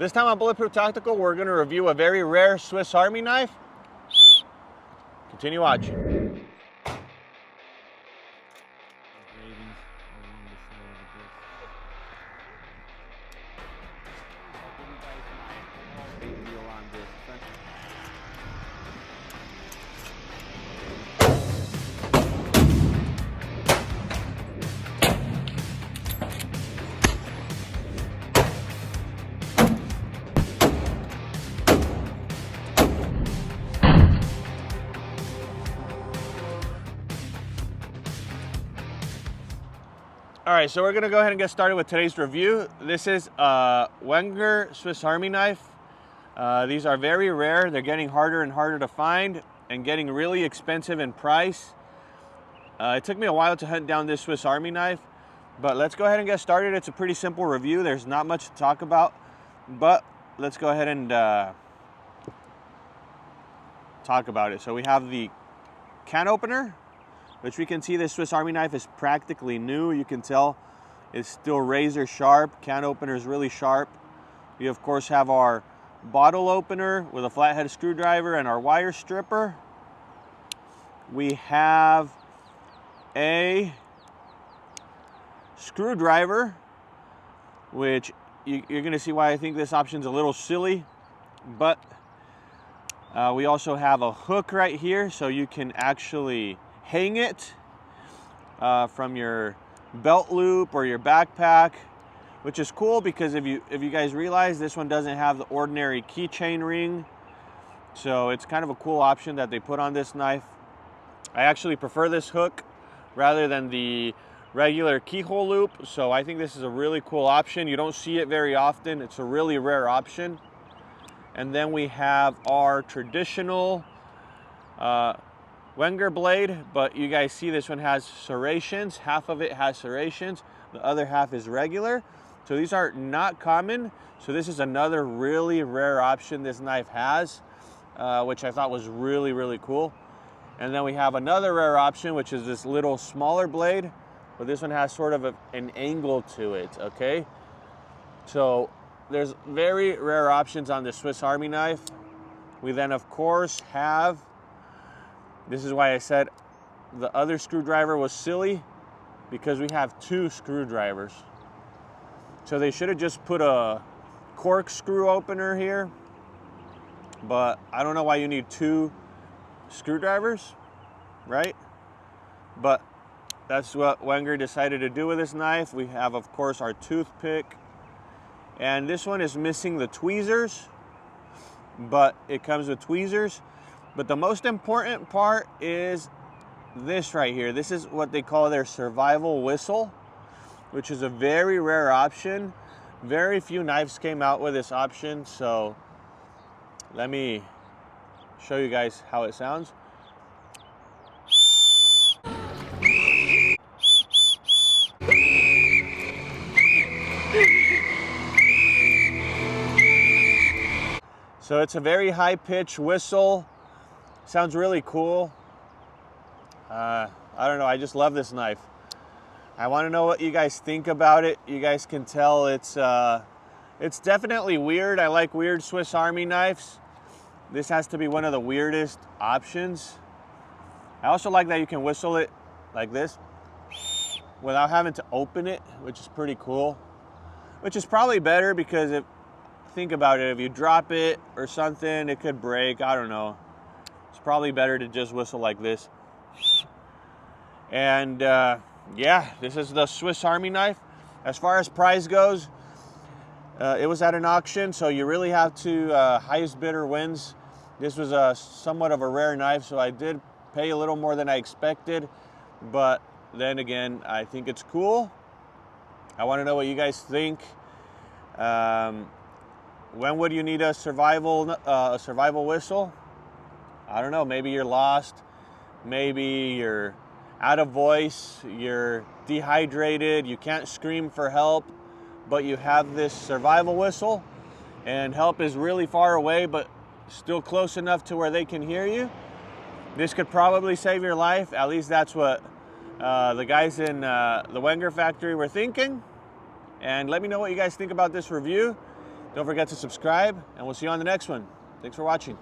This time on Bulletproof Tactical, we're going to review a very rare Swiss Army knife. Continue watching. All right, so we're gonna go ahead and get started with today's review. This is a Wenger Swiss Army knife. These are very rare. They're getting harder and harder to find and getting really expensive in price. It took me a while to hunt down this Swiss Army knife, but let's go ahead and get started. It's a pretty simple review. There's not much to talk about, but let's go ahead and talk about it. So we have the can opener, which we can see this Swiss Army knife is practically new. You can tell it's still razor sharp. Can opener is really sharp. We of course have our bottle opener with a flathead screwdriver and our wire stripper. We have a screwdriver, which you're gonna see why I think this option's a little silly, but we also have a hook right here, so you can actually hang it from your belt loop or your backpack, which is cool because if you guys realize, this one doesn't have the ordinary keychain ring, so it's kind of a cool option that they put on this knife. I actually prefer this hook rather than the regular keyhole loop, so I think this is a really cool option. You don't see it very often. It's a really rare option. And then we have our traditional Wenger blade, but you guys see this one has serrations. Half of it has serrations, the other half is regular. So these are not common. So this is another really rare option this knife has, which I thought was really, really cool. And then we have another rare option, which is this little smaller blade, but this one has sort of an angle to it, okay? So there's very rare options on the Swiss Army knife. We then of course have, this is why I said the other screwdriver was silly, because we have two screwdrivers. So they should have just put a corkscrew opener here, but I don't know why you need two screwdrivers, right? But that's what Wenger decided to do with this knife. We have of course our toothpick, and this one is missing the tweezers, but it comes with tweezers. But the most important part is this right here. This is what they call their survival whistle, which is a very rare option. Very few knives came out with this option, so let me show you guys how it sounds. So it's a very high-pitched whistle. Sounds really cool. I don't know, I just love this knife. I want to know what you guys think about it. You guys can tell it's definitely weird. I like weird Swiss Army knives. This has to be one of the weirdest options. I also like that you can whistle it like this without having to open it, which is pretty cool. Which is probably better because think about it, if you drop it or something, it could break. I don't know. It's probably better to just whistle like this. And yeah, this is the Swiss Army knife. As far as price goes, it was at an auction, so you really have to, highest bidder wins. This was somewhat of a rare knife, so I did pay a little more than I expected. But then again, I think it's cool. I want to know what you guys think. When would you need a survival whistle? I don't know, maybe you're lost, maybe you're out of voice, you're dehydrated, you can't scream for help, but you have this survival whistle, and help is really far away, but still close enough to where they can hear you. This could probably save your life. At least that's what the guys in the Wenger factory were thinking. And let me know what you guys think about this review. Don't forget to subscribe, and we'll see you on the next one. Thanks for watching.